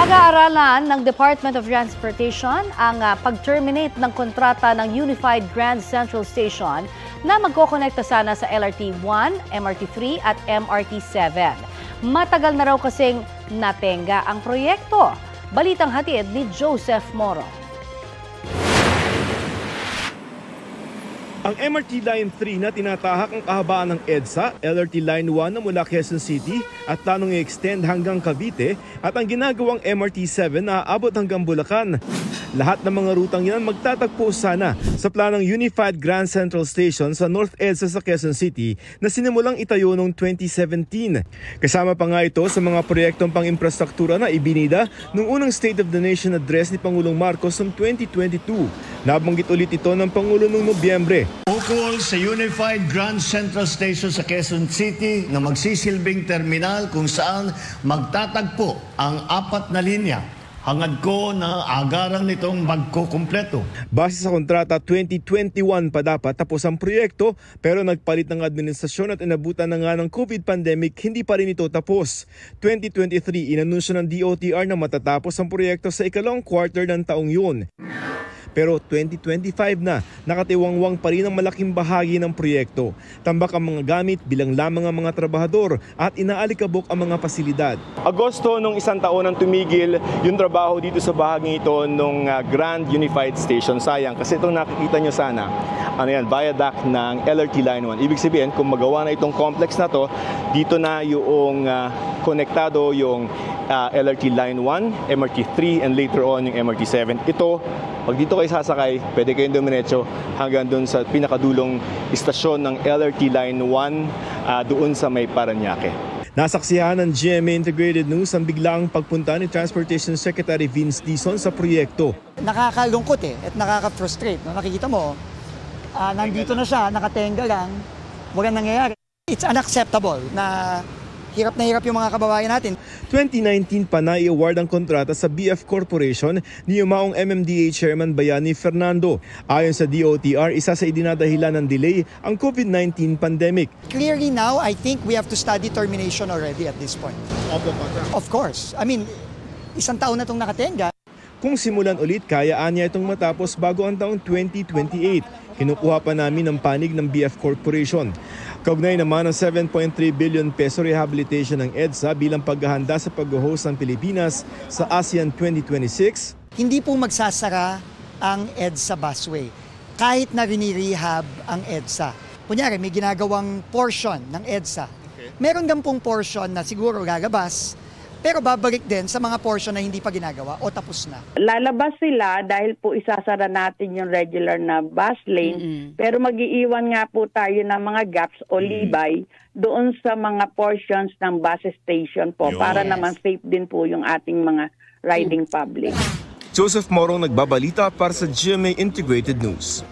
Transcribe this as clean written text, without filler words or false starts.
Pag-aaralan ng Department of Transportation ang pag-terminate ng kontrata ng Unified Grand Central Station na magkokonekta sana sa LRT-1, MRT-3 at MRT-7. Matagal na raw kasing natenga ang proyekto. Balitang hatid ni Joseph Moro. Ang MRT Line 3 na tinatahak ang kahabaan ng EDSA, LRT Line 1 na mula Quezon City at planong i-extend hanggang Cavite at ang ginagawang MRT 7 na aabot hanggang Bulacan. Lahat ng mga rutang yan magtatagpo sana sa planong Unified Grand Central Station sa North EDSA sa Quezon City na sinimulang itayo noong 2017. Kasama pa nga ito sa mga proyektong pang-infrastruktura na ibinida noong unang State of the Nation address ni Pangulong Marcos noong 2022. Nabanggit ulit ito ng Pangulo noong Nobyembre. Ukol sa Unified Grand Central Station sa Quezon City na magsisilbing terminal kung saan magtatagpo ang 4 na linya. Hangad ko na agarang nitong magkukumpleto. Base sa kontrata, 2021 pa dapat tapos ang proyekto pero nagpalit ng administrasyon at inabutan na nga ng COVID pandemic, hindi pa rin ito tapos. 2023, inanunsyo ng DOTR na matatapos ang proyekto sa ikalawang quarter ng taong yun. Pero 2025 na, nakatiwangwang pa rin ang malaking bahagi ng proyekto. Tambak ang mga gamit, bilang lamang ang mga trabahador at inaalikabok ang mga pasilidad. Agosto nung isang taon nang tumigil yung trabaho dito sa bahagi ito ng Grand Unified Station. Sayang kasi itong nakikita nyo sana, viaduct ng LRT Line 1. Ibig sabihin kung magawa na itong complex na to, dito na yung konektado yung LRT Line 1, MRT 3 and later on yung MRT 7. Ito, pag dito kayo sasakay, pwede kayong dumiretso hanggang doon sa pinakadulong istasyon ng LRT Line 1 doon sa may Parañaque. Nasaksihan ng GMA Integrated News ang biglaang pagpunta ni Transportation Secretary Vince Dizon sa proyekto. Nakakalungkot at nakaka-frustrate. Nakikita mo, nandito na siya, nakatenga lang, walang nangyayari. It's unacceptable na hirap na hirap yung mga kababayan natin. 2019 pa na i-award ang kontrata sa BF Corporation ni yumaong MMDA Chairman Bayani Fernando. Ayon sa DOTR, isa sa idinadahilan ng delay ang COVID-19 pandemic. Clearly now, I think we have to study termination already at this point. Of course. I mean, isang taon na itong nakatenga. Kung simulan ulit, kayaan niya itong matapos bago ang taong 2028. Kinukuha pa namin ang panig ng BF Corporation. Kaugnay naman ang 7.3 billion peso rehabilitation ng EDSA bilang paghahanda sa pag-host ng Pilipinas sa ASEAN 2026. Hindi po magsasara ang EDSA busway kahit na rini-rehab ang EDSA. Kunyari, may ginagawang portion ng EDSA. Meron pong portion na siguro gagabas, pero babalik din sa mga portion na hindi pa ginagawa o tapos na. Lalabas sila dahil po isasara natin yung regular na bus lane, pero mag-iiwan nga po tayo ng mga gaps o libay doon sa mga portions ng bus station po para naman safe din po yung ating mga riding public. Joseph Morong nagbabalita para sa GMA Integrated News.